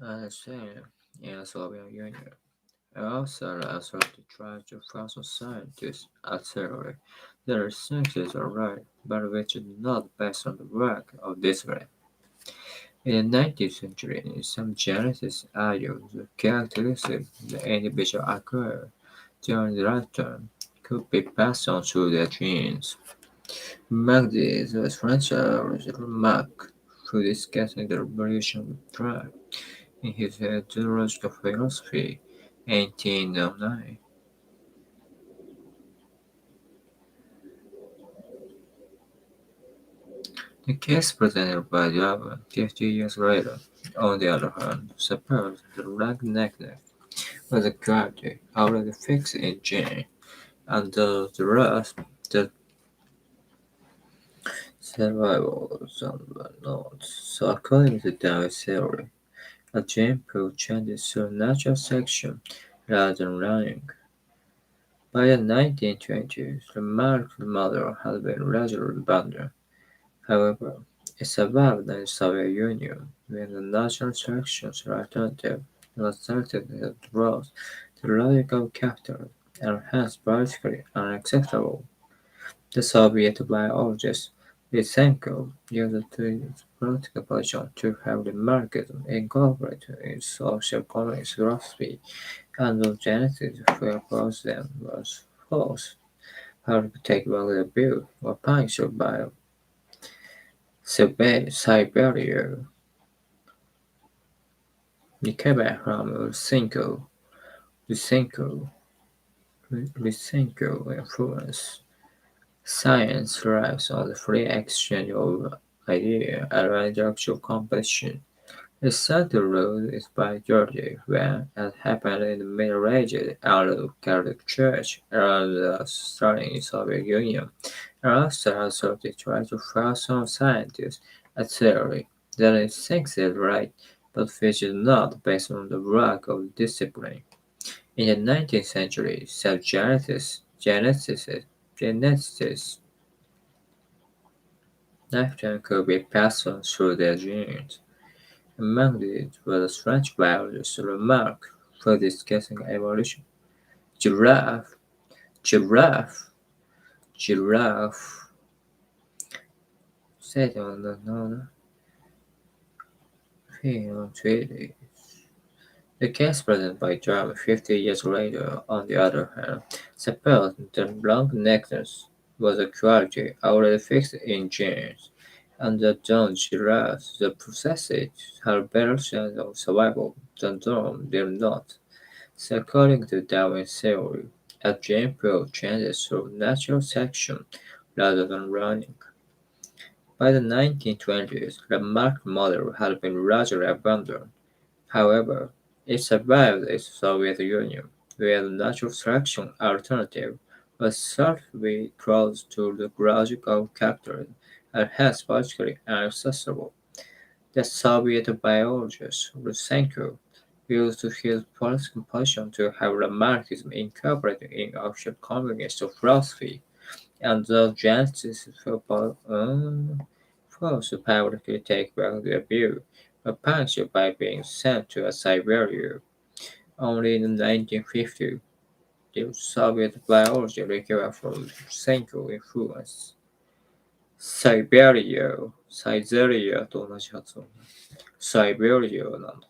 Understand in the Soviet Union. Also, as of the try to force scientists accelerate their researches are right, but which is not based on the work of discipline. In the 19th century, some geneticists argued the characteristics the individual acquire during their lifetime could be passed on through their genes. Magdi was French remark through discussing the evolution of drug in his zoological philosophy, 1809. The case presented by Java 50 years later, on the other hand, supposed the leg-neckness was a quality already fixed in gene, and thus the rest, the survivals were not. So according to Darwin's theory, a gene pool changes through natural selection rather than learning. By the 1920s, the marked model had been largely abandoned. However, it survived in the Soviet Union when the natural selection alternative was selected that was theological capital and hence politically unacceptable. The Soviet biologist Lysenko used his political position to have the marxism incorporated in social communist philosophy, and the genetics for opposed them was false. How to take back the view or punished by Siberia. The came from Lysenko influence. Science thrives on the free exchange of ideas and intellectual competition. The center road is by Georgia, where, as happened in the Middle Ages, the Catholic Church around the starting in Soviet Union, and also they try to force some scientists a theory that it thinks is right, but which is not based on the work of discipline. In the 19th century, some geneticists lifetime could be passed on through their genes. Among these was a French biologist remark for discussing evolution. Giraffe, giraffe, giraffe, said on another film treaty. The case presented by Darwin 50 years later, on the other hand, supposed that long-neckedness was a quality already fixed in genes, and that young giraffes that possessed it had a better chance of survival than those did not. So according to Darwin's theory, a gene pool changes through natural selection rather than running. By the 1920s, the Mark model had been largely abandoned. However, it survived the Soviet Union, where the natural selection alternative was thought to be close to the biological character and hence politically inaccessible. The Soviet biologist Lysenko used his political position to have Marxism incorporated in official communist philosophy, and those geneticists forced to publicly take back their view, but punished by being sent to Siberia. Only in 1950, the Soviet biology recovered from Lysenko influence.サイベリア、と同じ発音。サイベリアなんだ。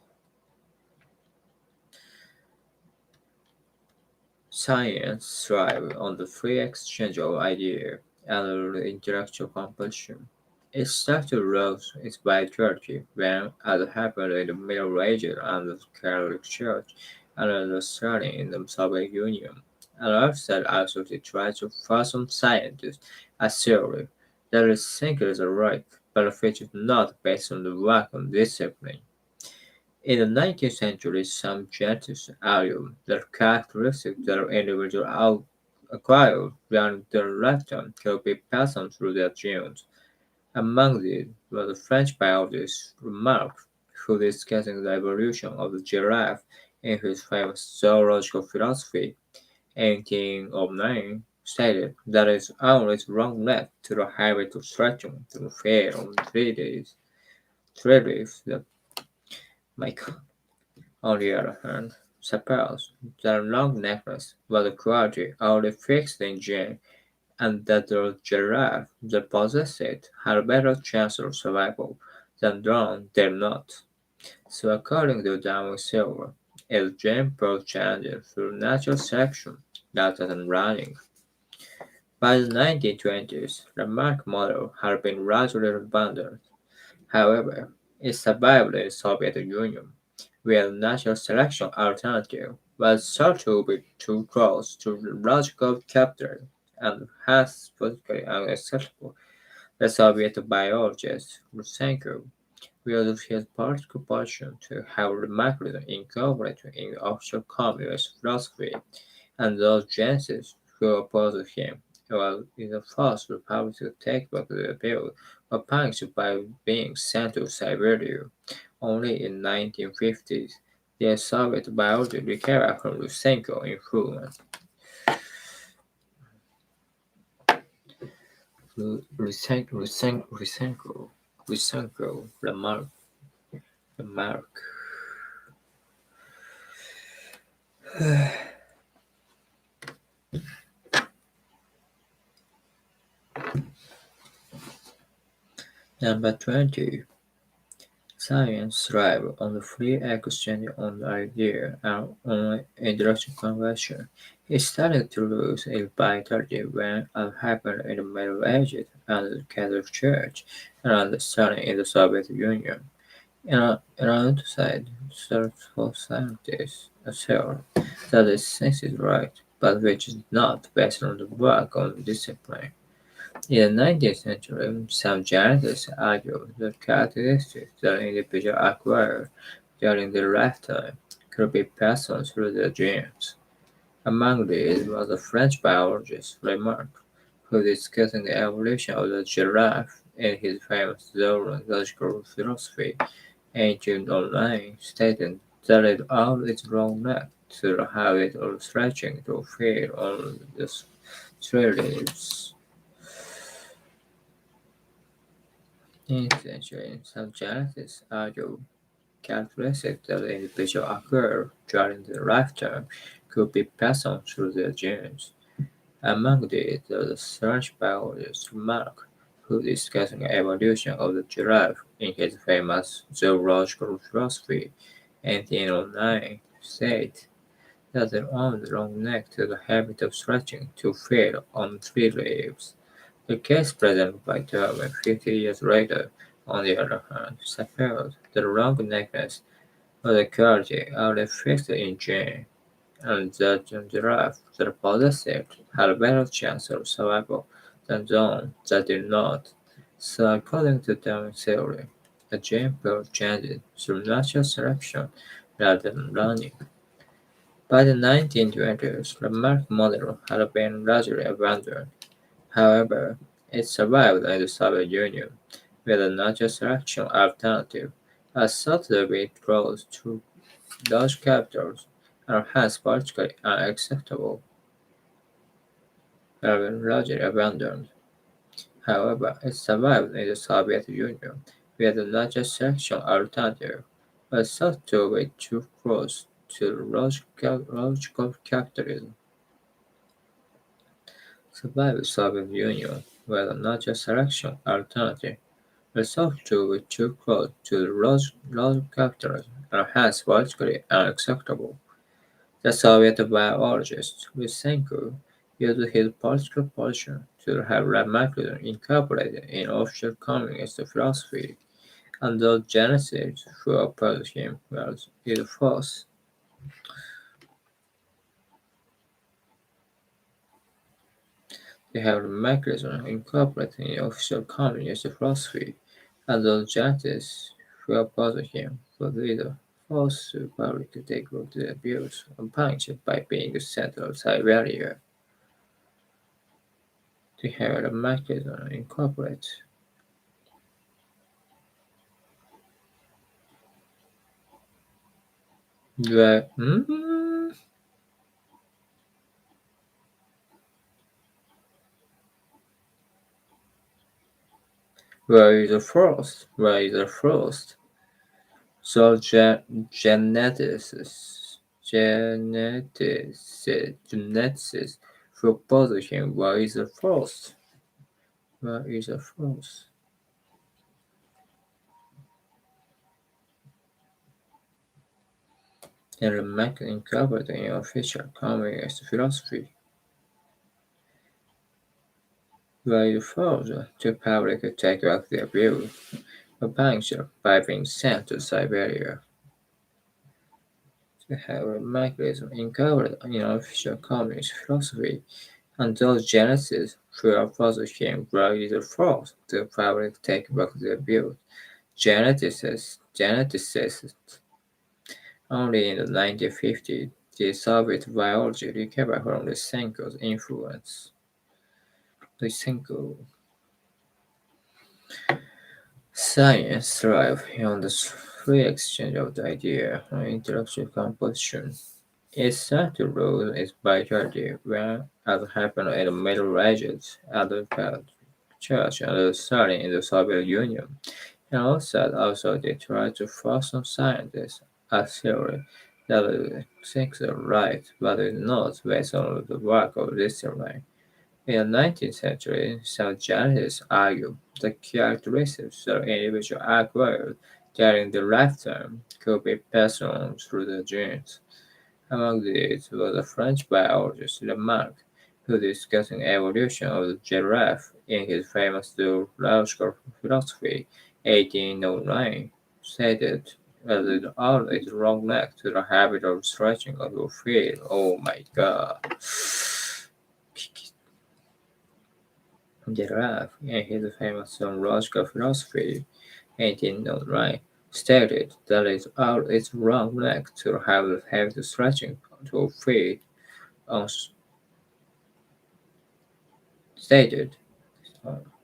Science thrives on the free exchange of ideas and intellectual competition. Its structure rose its vitality when, as happened in the Middle Ages under the Catholic Church and the starting in the Soviet Union, and Aristotle actually tried to force some scientists a theory that is singular is right, but which is not based on the work of discipline. In the 19th century, some geneticists argued that characteristics that an individual acquired during their lifetime could be passed on through their genes. Among these was the French biologist Remarque, who discussing the evolution of the giraffe in his famous zoological philosophy, 1809, stated that its own wrong led to the habit of stretching to the fear on 3 days. 3 days that Michael, on the other hand, suppose that long necklace was a quality already fixed in gene and that the giraffe that possessed it had a better chance of survival than those did not. So according to Darwin Silver, its gene pool changes through natural selection rather than running. By the 1920s, the Mark model had been gradually abandoned. However, it survived in the Soviet Union, where the natural selection alternative was thought to be too close to logical capital and hence politically unacceptable. The Soviet biologist Lysenko used his political position to have remarkably incorporated in official communist philosophy, and those geniuses who opposed him were in the first republic to take back the bill were punished by being sent to Siberia. Only in 1950s the Soviet biology recovered from Lysenko influence. Lysenko remark. Number 20. Science thrives on the free exchange of ideas and on intellectual conversion. It started to lose its vitality when it happened in the Middle Ages under the Catholic Church and starting in the Soviet Union. In another side, for scientists assert that the science is right, but which is not based on the work of discipline. In the 19th century, some geneticists argued that characteristics that individuals acquire during their lifetime could be passed on through their genes. Among these was the French biologist Remarque, who discussed the evolution of the giraffe in his famous zoological philosophy, 1809, stating that it owed its long neck to the habit of stretching to feed on the tree leaves. Essentially, some genetics argue characteristics that individuals acquire during their lifetime could be passed on through their genes. Among these, the French biologist Marc, who discussed the evolution of the giraffe in his famous zoological philosophy, 1809, stated that they owned a long neck to the habit of stretching to feed on tree leaves. The case presented by Darwin 50 years later, on the other hand, supposed that long neckness was a quality already fixed in gene, and that the giraffe that possessed it had a better chance of survival than those that did not. So according to Darwin's theory, the gene pool changes through natural selection rather than learning. By the 1920s, the Mark model had been largely abandoned. However, it survived in the Soviet Union, where the natural selection alternative has thought to be close to large capitals and hence politically unacceptable, have been largely abandoned. However, it survived in the Soviet Union, where the natural selection alternative was thought to be too close to logical capitalism. Survived the Soviet Union, where the natural selection alternative resort to be too close to the logical capitalism and hence politically unacceptable. The Soviet biologist Lysenko used his political position to have Marxism incorporated in official communist philosophy, and those genocides who opposed him were either forced. They have a mechanism incorporated in official communist philosophy, and those justice who oppose him for leader forced to publicly take root the abuse and punished by being sent to Siberia. They have a mechanism incorporated. Where, where is the frost? Where is the frost? So geneticists propose him. Where is the frost? Where is the frost? And the mechanism covered in official communist philosophy. Where is the frost? The public take back their view. A punisher by being sent to Siberia. They have a mechanism covered in official communist philosophy. And those genesis who oppose him were either forced to public take back their views. Geneticists only in the 1950s did Soviet biology recover from Lysenko's influence. Lysenko science thrives on the free exchange of the idea and intellectual composition. Its central role is vitality when, as happened in the Middle Ages, at the Church and starting in the Soviet Union. And also they try to force some scientists a theory that thinks are right, but is not based on the work of this theory. In the 19th century, some geneticists argue the characteristics that individuals acquired during their lifetime could be passed on through the genes. Among these was the French biologist Lamarck, who discussing evolution of the giraffe in his famous Zoological Philosophy, 1809, stated that it always wrong leg to the habit of stretching of your feet. Oh my god. Giraffe, in his famous Zoological Philosophy, 1809, stated that it always wrong leg to have the habit of stretching to feed on stated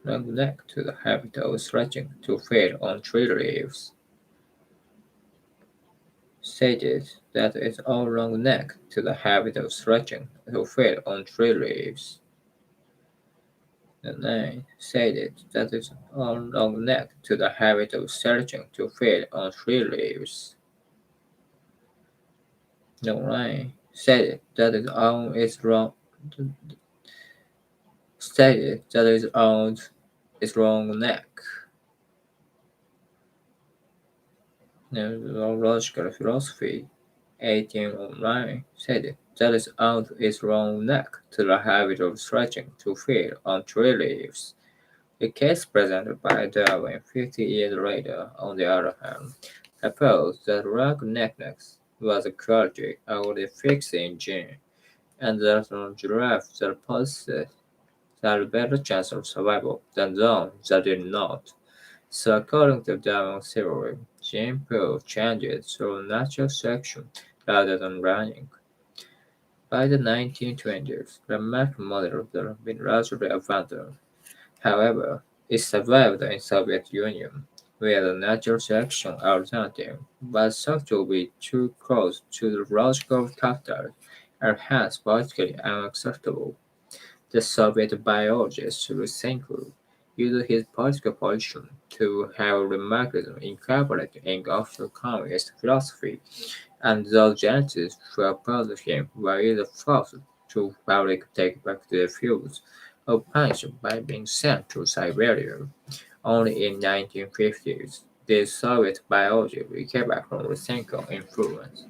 long neck to the habit of stretching to feed on tree leaves. Stated that its own long neck to the habit of stretching to feed on tree leaves. The nine stated that its own long neck to the habit of stretching to feed on tree leaves. The nine stated that it owns its long neck. Neurological philosophy 1809 said that is out its long neck to the habit of stretching to feed on tree leaves. The case presented by Darwin 50 years later, on the other hand, supposed that long neckness was a quality already fixed in gene, and that giraffes that possessed had a better chance of survival than those that did not. So according to Darwin's theory, gene pool changes through natural selection rather than running. By the 1920s, the Mac model had been largely abandoned. However, it survived in Soviet Union, where the natural selection alternative was thought to be too close to the logical factors and hence politically unacceptable. The Soviet biologist Lysenko used his political position to have remarkably incorporated in official communist philosophy, and those geneticists who opposed him were either forced to publicly take back their views or punished by being sent to Siberia. Only in 1950s did Soviet biology recover from Lysenko's influence.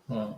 Hmm.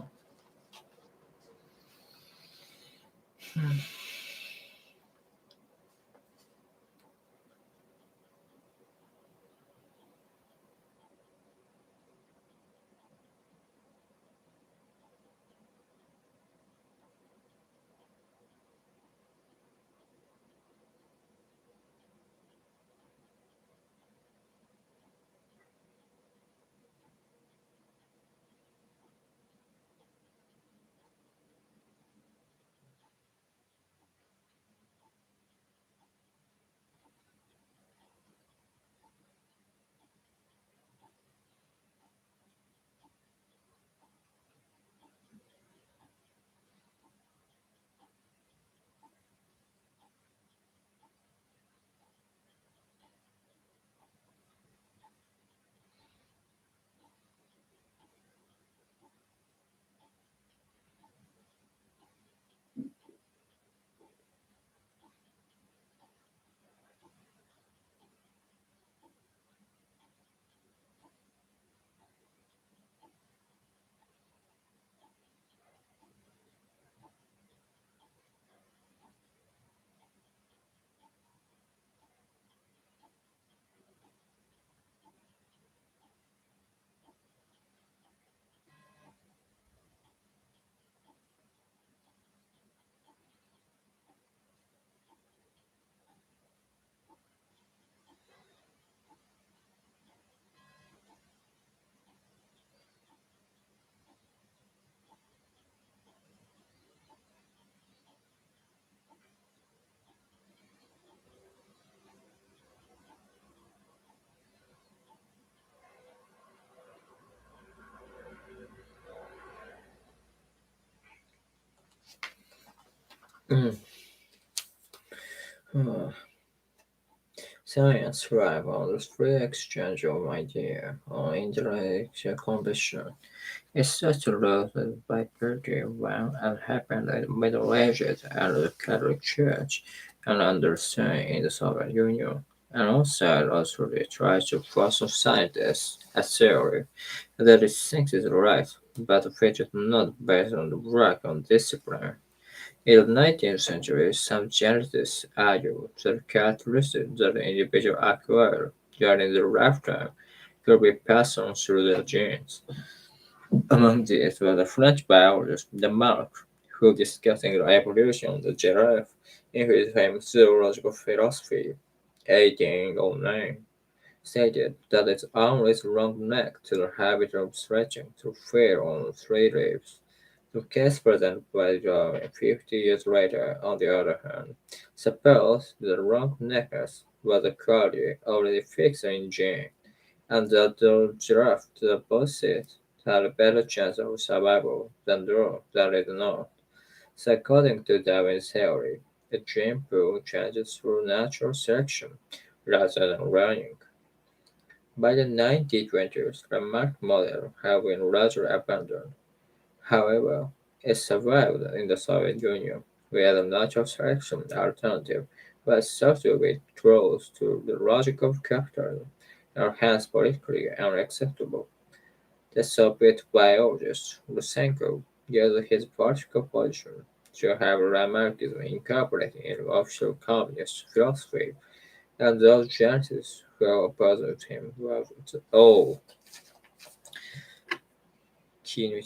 Mm. Uh, Science thrives on the free exchange of ideas, on intellectual competition. It's such a love by virtue when and happened in the Middle Ages and the Catholic Church and understand in the Soviet Union. And outside authority tries to force scientists a theory that it thinks is right, but which is not based on the work on discipline. In the 19th century, some geneticists argued that characteristics that an individual acquired during their lifetime could be passed on through their genes. Among these was the French biologist Lamarck, who discussing the evolution of the giraffe in his famous zoological philosophy, 1809, stated that its only long neck to the habit of stretching to feed on three leaves. The case presented by Darwin 50 years later, on the other hand, suppose that the long neckers was a quality already fixed in gene, and that the giraffe that possessed had a better chance of survival than those that did not. So according to Darwin's theory, the gene pool changes through natural selection rather than learning. By the 1920s, the Lamarck model had been largely abandoned. However, it survived in the Soviet Union, where the natural selection alternative was thought to be close to the logic of capitalism and hence politically unacceptable. The Soviet biologist Lysenko used his political position to have Lamarckism incorporated in official communist philosophy, and those geneticists who opposed him were all keen.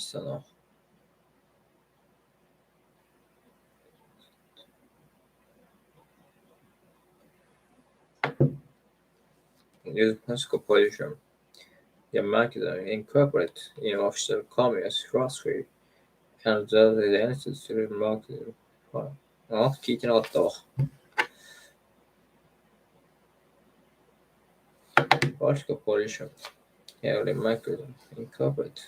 His political position the marketing incorporated in official commerce philosophy and thus identities to the marketing. あ、聞いてなかったわ。Political position and the marketing incorporated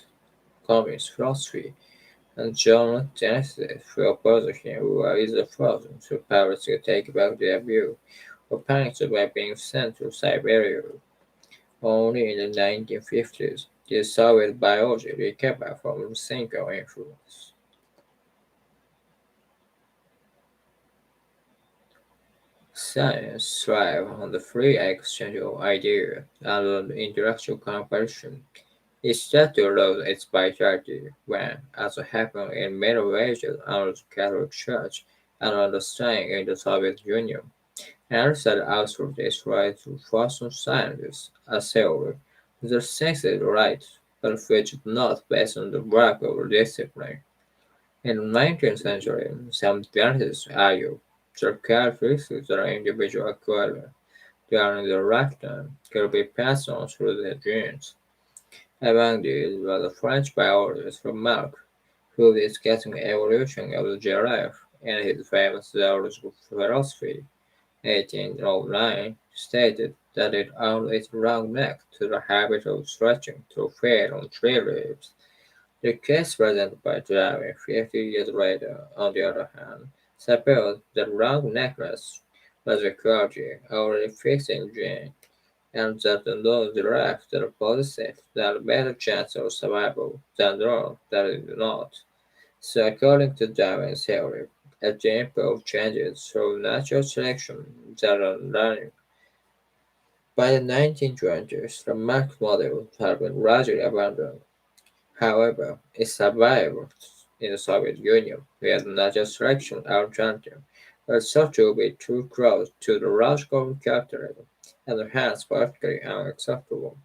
commerce philosophy and John Genesis who opposed him were either forced to Paris to take back their view or punished by being sent to Siberia. Only in the 1950s did Soviet biology recover from Rusinko influence. Science thrives on the free exchange of ideas and on intellectual competition. He started to lose its vitality when, as happened in many regions under the Catholic Church and understanding in the Soviet Union, and set outward is right to Russian scientists a theory that thinks it right, but which is not based on the work of discipline. In the 19th century, some scientists argue that characteristics that are individual acquire during their lifetime could be passed on through their genes. Among these was the French biologist Remarque, who discussing evolution of the giraffe in his famous zoological philosophy. 1809 stated that it owed its long neck to the habit of stretching to feed on tree leaves. The case presented by Darwin 50 years later, on the other hand, supposed that long necklace was a quality already fixed in gene, and that those giraffe that possess it had a better chance of survival than those that did not. So according to Darwin's theory, a gene pool changes through natural selection that are learning. By the 1920s, the Marx model had been largely abandoned. However, it survived in the Soviet Union, where the natural selection alternative was thought to be too close to the logical characterism and hence politically unacceptable.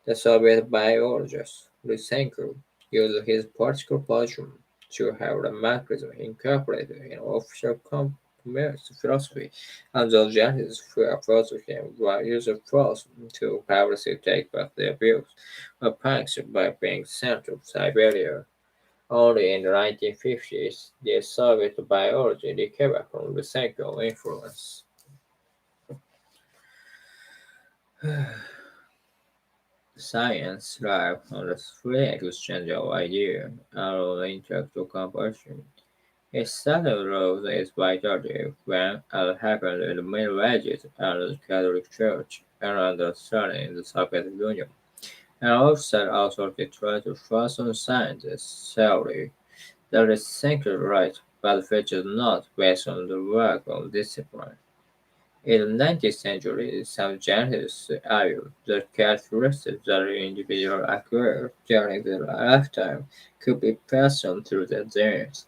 The Soviet biologist Lysenko used his political position to have the Marxism incorporated in official communist philosophy, and those genetics who opposed him were used force to publicly take back their views, were punished by being sent to Siberia. Only in the 1950s did Soviet biology recover from Lysenko's influence. Science thrives on the free exchange of ideas and on intellectual competition. It started rose its vitality when it happened in the Middle Ages under the Catholic Church and under Stalin in the Soviet Union. And also to try to force on scientists' theory that is simply right, but which is not based on the work of discipline. In the 19th century, some geneticists argued that characteristics that an individual acquired during their lifetime could be passed on through their genes.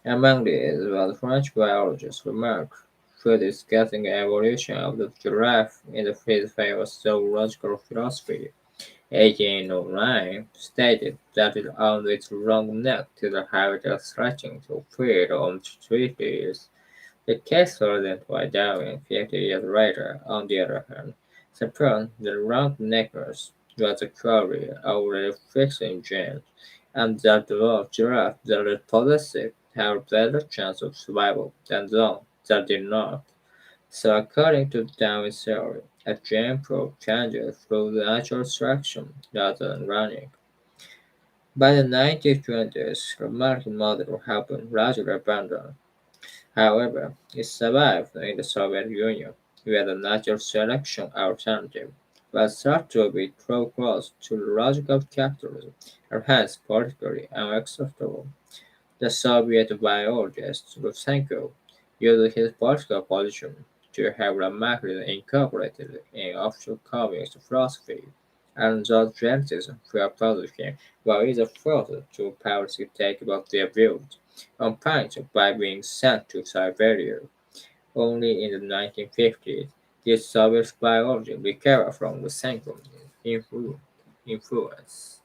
Among these was French biologist Remarque, who discussing evolution of the giraffe in his famous zoological philosophy. 1809 stated that it owed its long neck to the habit of stretching to feed on trees. The case presented by Darwin 50 years later, on the other hand, supposed the long necklace was a query already fixed in genes, and that the giraffe that possessed it had a better chance of survival than those that did not. So according to Darwin's theory, a gene pool changes through natural selection rather than running. By the 1920s, the market model had been largely abandoned. However, it survived in the Soviet Union, where the natural selection alternative was thought to be too close to logical capitalism and hence politically unacceptable. The Soviet biologist Lutsenko used his political position to have the market incorporated in official communist philosophy, and those genetics who opposed him were either forced to publicly take back their views or punished by being sent to Siberia. Only in the 1950s did Soviet biology recover from Lutsenko's influence.